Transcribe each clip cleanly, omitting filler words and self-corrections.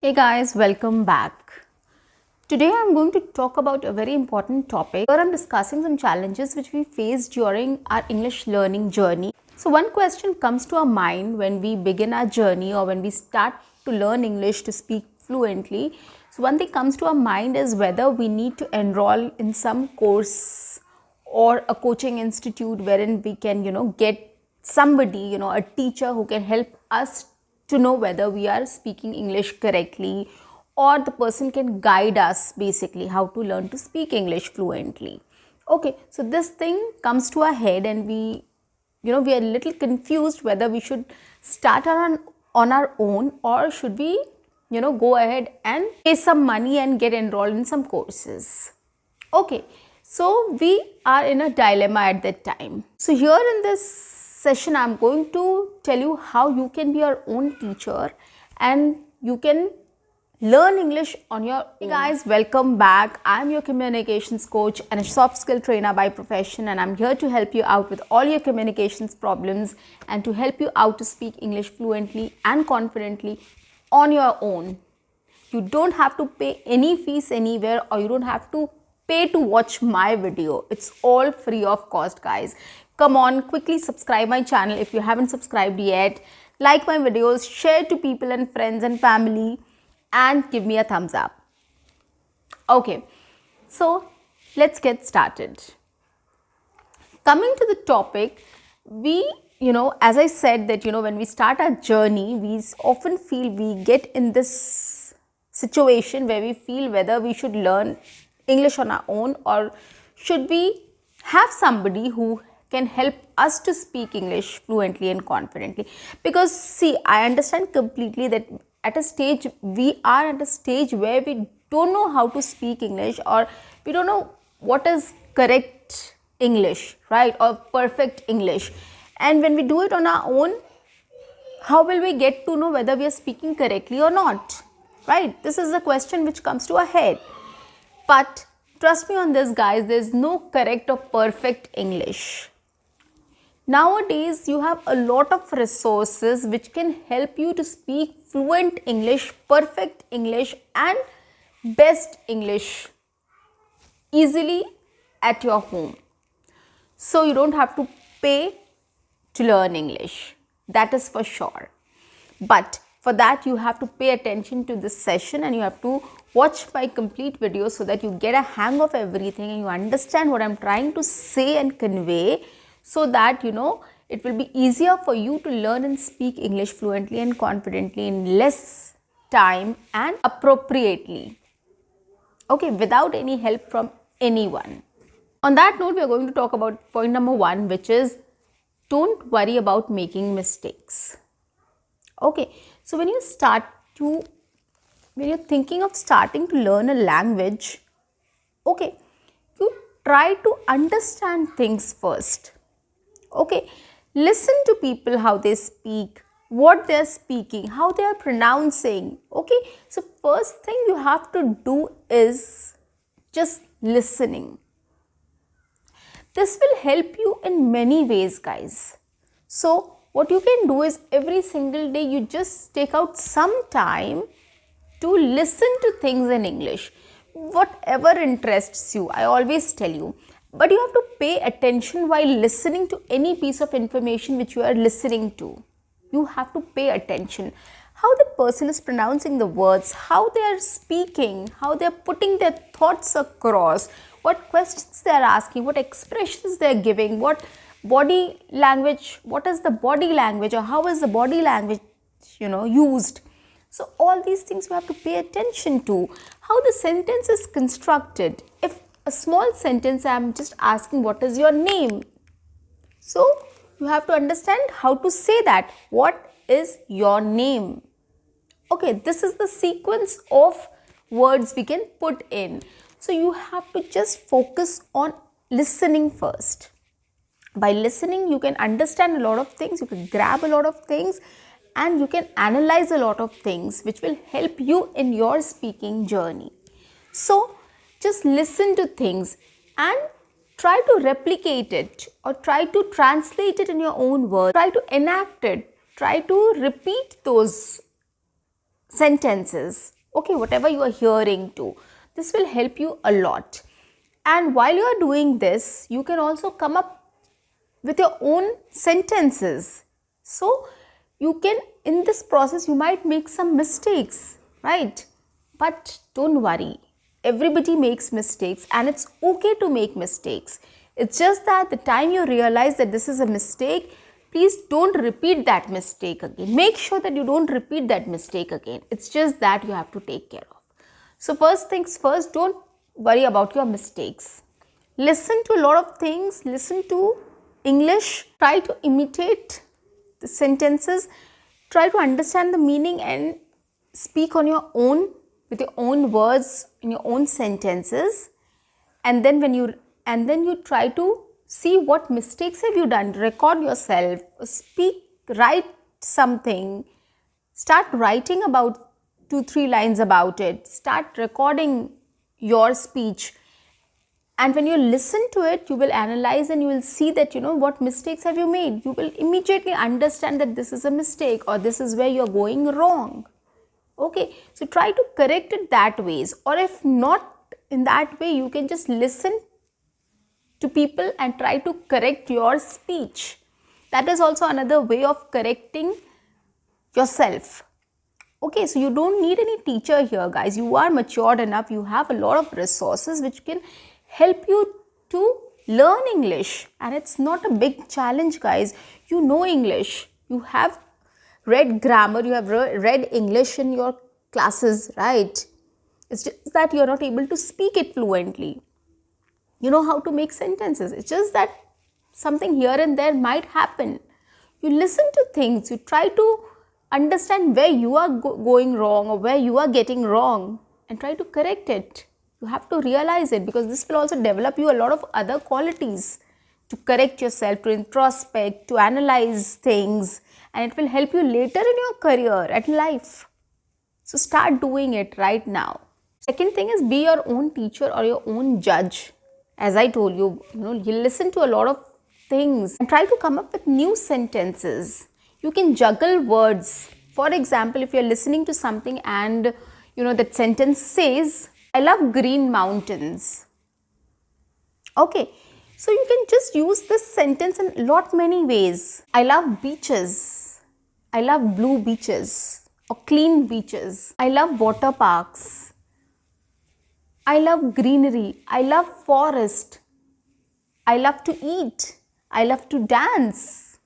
Hey guys, welcome back. Today I'm going to talk about a very important topic where I'm discussing some challenges which we face during our English learning journey. So one question comes to our mind when we begin our journey or when we start to learn English to speak fluently. So one thing comes to our mind is whether we need to enroll in some course or a coaching institute wherein we can, get somebody, a teacher who can help us to know whether we are speaking English correctly, or the person can guide us basically how to learn to speak English fluently. Okay, so this thing comes to our head and we are a little confused whether we should start on our own or should we, go ahead and pay some money and get enrolled in some courses. Okay, so we are in a dilemma at that time. So here in this session, I'm going to tell you how you can be your own teacher and you can learn English on your own. Hey guys, welcome back. I'm your communications coach and a soft skill trainer by profession, and I'm here to help you out with all your communications problems and to help you out to speak English fluently and confidently on your own. You don't have to pay any fees anywhere, or you don't have to pay to watch my video. It's all free of cost, guys. Come on, quickly subscribe my channel if you haven't subscribed yet. Like my videos, share to people and friends and family, and give me a thumbs up. Okay, so let's get started. Coming to the topic, as I said that, when we start our journey, we often feel we get in this situation where we feel whether we should learn English on our own or should we have somebody who can help us to speak English fluently and confidently. Because see, I understand completely that we are at a stage where we don't know how to speak English, or we don't know what is correct English, right, or perfect English. And when we do it on our own, how will we get to know whether we are speaking correctly or not, right? This is the question which comes to our head. But trust me on this, guys, there's no correct or perfect English. Nowadays, you have a lot of resources which can help you to speak fluent English, perfect English, and best English easily at your home. So you don't have to pay to learn English. That is for sure. But for that, you have to pay attention to this session and you have to watch my complete video so that you get a hang of everything and you understand what I'm trying to say and convey, so that it will be easier for you to learn and speak English fluently and confidently in less time and appropriately. Okay, without any help from anyone. On that note, we are going to talk about point number 1, which is don't worry about making mistakes. Okay, so when you're thinking of starting to learn a language, okay, you try to understand things first. Okay, listen to people how they speak, what they're speaking, how they are pronouncing. Okay, so first thing you have to do is just listening. This will help you in many ways, guys. So what you can do is every single day you just take out some time to listen to things in English, whatever interests you. I always tell you, but you have to pay attention while listening to any piece of information which you are listening to. You have to pay attention how the person is pronouncing the words, how they are speaking, how they are putting their thoughts across, what questions they are asking, what expressions they are giving, what body language, what is the body language, or how is the body language used. So all these things you have to pay attention to. How the sentence is constructed. If a small sentence, I am just asking what is your name, so you have to understand how to say that. What is your name? Okay, this is the sequence of words we can put in. So you have to just focus on listening first. By listening, you can understand a lot of things, you can grab a lot of things, and you can analyze a lot of things which will help you in your speaking journey. So just listen to things and try to replicate it or try to translate it in your own words. Try to enact it. Try to repeat those sentences Okay, whatever you are hearing to. This will help you a lot. And while you are doing this, you can also come up with your own sentences. So you can, in this process, you might make some mistakes, right? But don't worry. Everybody makes mistakes and it's okay to make mistakes. It's just that the time you realize that this is a mistake, please don't repeat that mistake again. Make sure that you don't repeat that mistake again. It's just that you have to take care of. So first things first, don't worry about your mistakes. Listen to a lot of things. Listen to English. Try to imitate the sentences. Try to understand the meaning and speak on your own, with your own words, in your own sentences. And then you try to see what mistakes have you done. Record yourself. Speak, write something. Start writing about 2-3 lines about it. Start recording your speech. And when you listen to it, you will analyze and you will see that, what mistakes have you made. You will immediately understand that this is a mistake or this is where you are going wrong. Okay, so try to correct it that ways. Or if not in that way, you can just listen to people and try to correct your speech. That is also another way of correcting yourself. Okay, so you don't need any teacher here, guys. You are matured enough. You have a lot of resources which can help you to learn English. And it's not a big challenge, guys. You know English. You have read grammar. You have read English in your classes, right? It's just that you're not able to speak it fluently. You know how to make sentences. It's just that something here and there might happen. You listen to things. You try to understand where you are going wrong or where you are getting wrong and try to correct it. You have to realize it, because this will also develop you a lot of other qualities to correct yourself, to introspect, to analyze things, and it will help you later in your career and life. So start doing it right now. Second thing is, be your own teacher or your own judge. As I told you, you listen to a lot of things and try to come up with new sentences. You can juggle words. For example, if you're listening to something and that sentence says, I love green mountains. Okay, so you can just use this sentence in many ways. I love beaches. I love blue beaches or clean beaches. I love water parks. I love greenery. I love forest. I love to eat. I love to dance.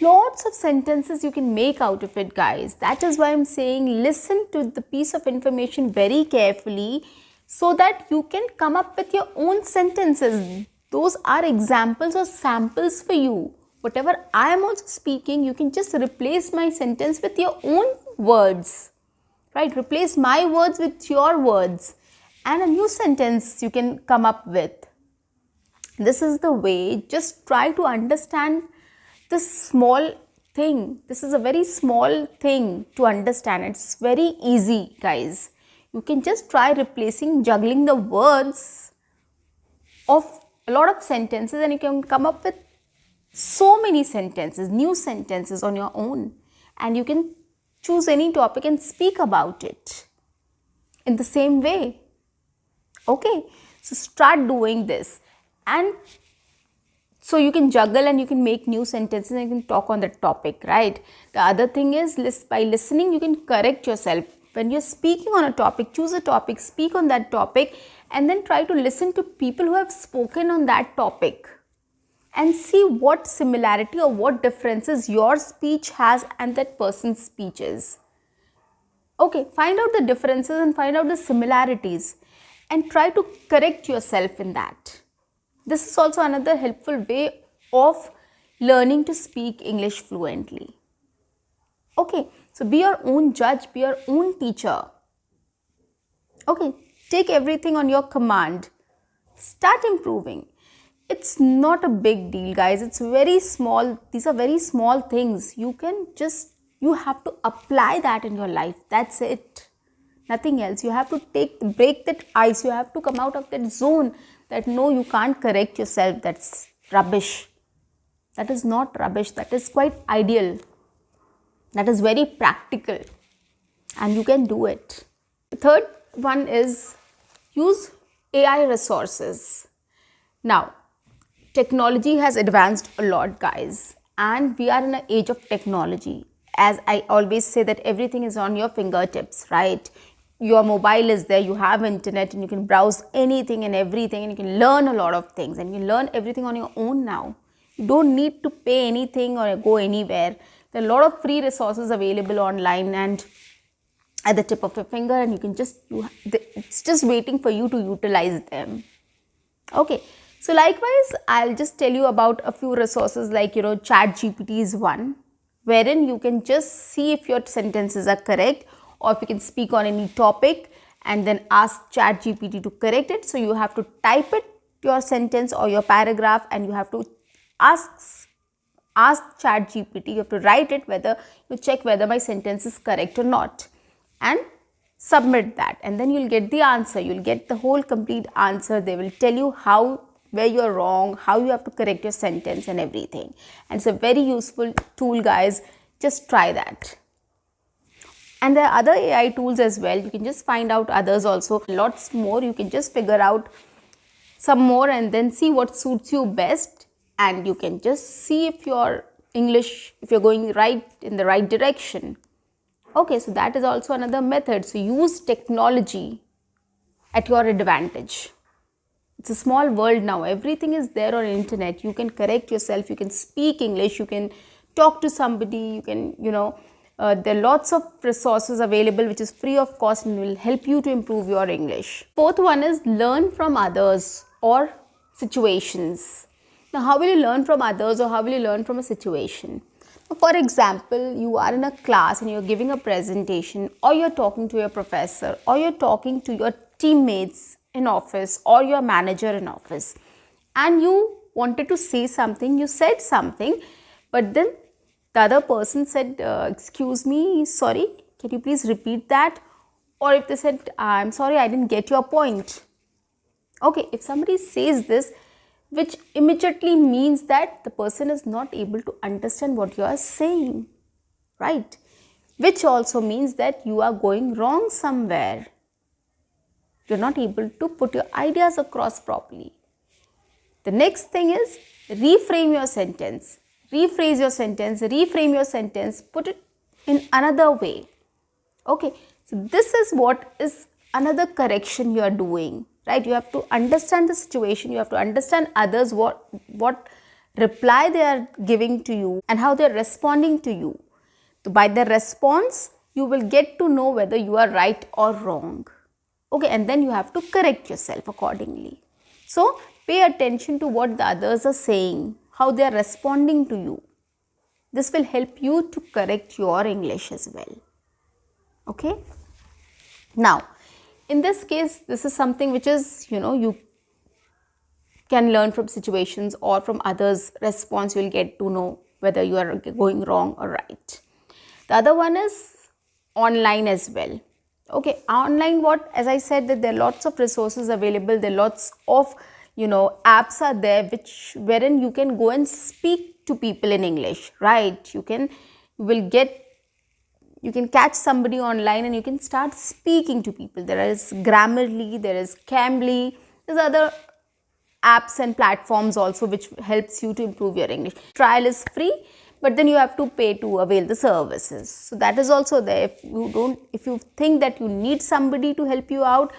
Lots of sentences you can make out of it, guys. That is why I'm saying listen to the piece of information very carefully so that you can come up with your own sentences. Those are examples or samples for you. Whatever I am also speaking, you can just replace my sentence with your own words. Right? Replace my words with your words and a new sentence you can come up with. This is the way. Just try to understand this small thing. This is a very small thing to understand. It's very easy, guys. You can just try juggling the words of a lot of sentences and you can come up with so many sentences, new sentences on your own. And you can choose any topic and speak about it in the same way. Okay, so start doing this. And so you can juggle and you can make new sentences and you can talk on that topic, right? The other thing is, by listening, you can correct yourself. When you're speaking on a topic, choose a topic, speak on that topic, and then try to listen to people who have spoken on that topic and see what similarity or what differences your speech has and that person's speech is. Okay, find out the differences and find out the similarities and try to correct yourself in that. This is also another helpful way of learning to speak English fluently. Okay, so be your own judge, be your own teacher. Okay, take everything on your command. Start improving. It's not a big deal, guys. It's very small. These are very small things. You have to apply that in your life. That's it. Nothing else. You have to break that ice. You have to come out of that zone that no, you can't correct yourself. That's rubbish. That is not rubbish. That is quite ideal. That is very practical. and you can do it. The third one is use AI resources. Now, technology has advanced a lot, guys, and we are in an age of technology. As I always say, that everything is on your fingertips, right? Your mobile is there, you have internet, and you can browse anything and everything, and you can learn a lot of things, and you can learn everything on your own now. You don't need to pay anything or go anywhere. There are a lot of free resources available online and at the tip of your finger, and you can it's just waiting for you to utilize them. Okay, so likewise, I'll just tell you about a few resources like, ChatGPT is one, wherein you can just see if your sentences are correct, or if you can speak on any topic and then ask ChatGPT to correct it. So you have to type it, your sentence or your paragraph, and you have to ask ChatGPT, you have to write it, whether you check whether my sentence is correct or not, and submit that, and then you'll get the answer. You'll get the whole complete answer. They will tell you where you're wrong, how you have to correct your sentence and everything. And it's a very useful tool, guys. Just try that. And there are other AI tools as well. You can just find out others also, lots more. You can just figure out some more and then see what suits you best, and you can just see if your English, if you're going right in the right direction. Okay, so that is also another method. So use technology at your advantage. It's a small world now. Everything is there on internet. You can correct yourself. You can speak English. You can talk to somebody. You can, there are lots of resources available which is free of cost and will help you to improve your English. Fourth one is learn from others or situations. Now, how will you learn from others, or how will you learn from a situation? For example, you are in a class and you're giving a presentation, or you're talking to your professor, or you're talking to your teammates in office, or your manager in office, and you wanted to say something, you said something, but then the other person said, excuse me, sorry, can you please repeat that? Or if they said, I'm sorry, I didn't get your point. Okay, if somebody says this, which immediately means that the person is not able to understand what you are saying, right? Which also means that you are going wrong somewhere. You're not able to put your ideas across properly. The next thing is reframe your sentence. Rephrase your sentence, reframe your sentence, put it in another way. Okay, so this is what is another correction you are doing. Right, you have to understand the situation, you have to understand others, what reply they are giving to you and how they are responding to you. So by their response, you will get to know whether you are right or wrong. Okay, and then you have to correct yourself accordingly. So pay attention to what the others are saying, how they are responding to you. This will help you to correct your English as well. Okay, now in this case, this is something which is, you can learn from situations or from others' response. You will get to know whether you are going wrong or right. The other one is online as well. Okay, online, as I said, that there are lots of resources available. There are lots of, apps are there wherein you can go and speak to people in English, right? You can catch somebody online and you can start speaking to people. There is Grammarly, there is Cambly, there's other apps and platforms also which helps you to improve your English. Trial is free, but then you have to pay to avail the services. So that is also there. If you think that you need somebody to help you out,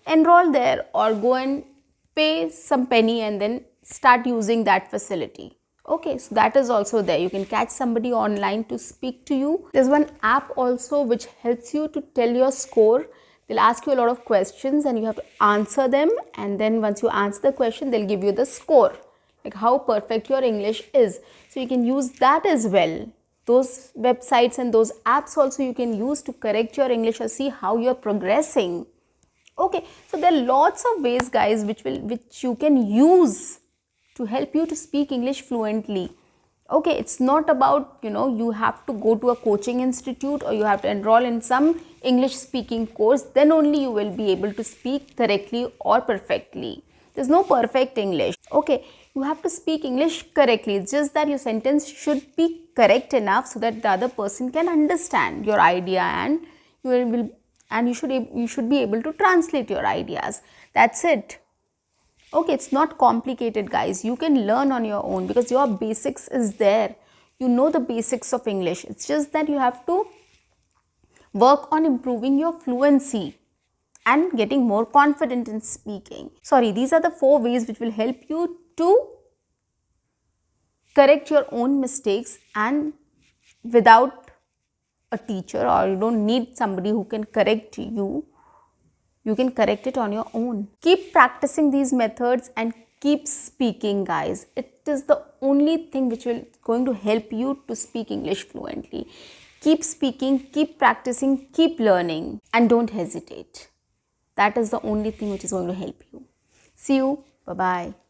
enroll there or go and pay some penny and then start using that facility. Okay, so that is also there. You can catch somebody online to speak to you. There's one app also which helps you to tell your score. They'll ask you a lot of questions and you have to answer them, and then once you answer the question, they'll give you the score, like how perfect your English is. So you can use that as well. Those websites and those apps also you can use to correct your English or see how you're progressing. Okay, so there are lots of ways, guys, which you can use to help you to speak English fluently. Okay, it's not about, you have to go to a coaching institute or you have to enroll in some English speaking course, then only you will be able to speak correctly or perfectly. There's no perfect English. Okay, you have to speak English correctly. It's just that your sentence should be correct enough so that the other person can understand your idea and, you should be able to translate your ideas. That's it. Okay, it's not complicated, guys. You can learn on your own because your basics is there. You know the basics of English. It's just that you have to work on improving your fluency and getting more confident in speaking. Sorry, these are the 4 ways which will help you to correct your own mistakes, and without a teacher, or you don't need somebody who can correct you. You can correct it on your own. Keep practicing these methods and keep speaking, guys. It is the only thing which will going to help you to speak English fluently. Keep speaking, keep practicing, keep learning, and don't hesitate. That is the only thing which is going to help you. See you. Bye-bye.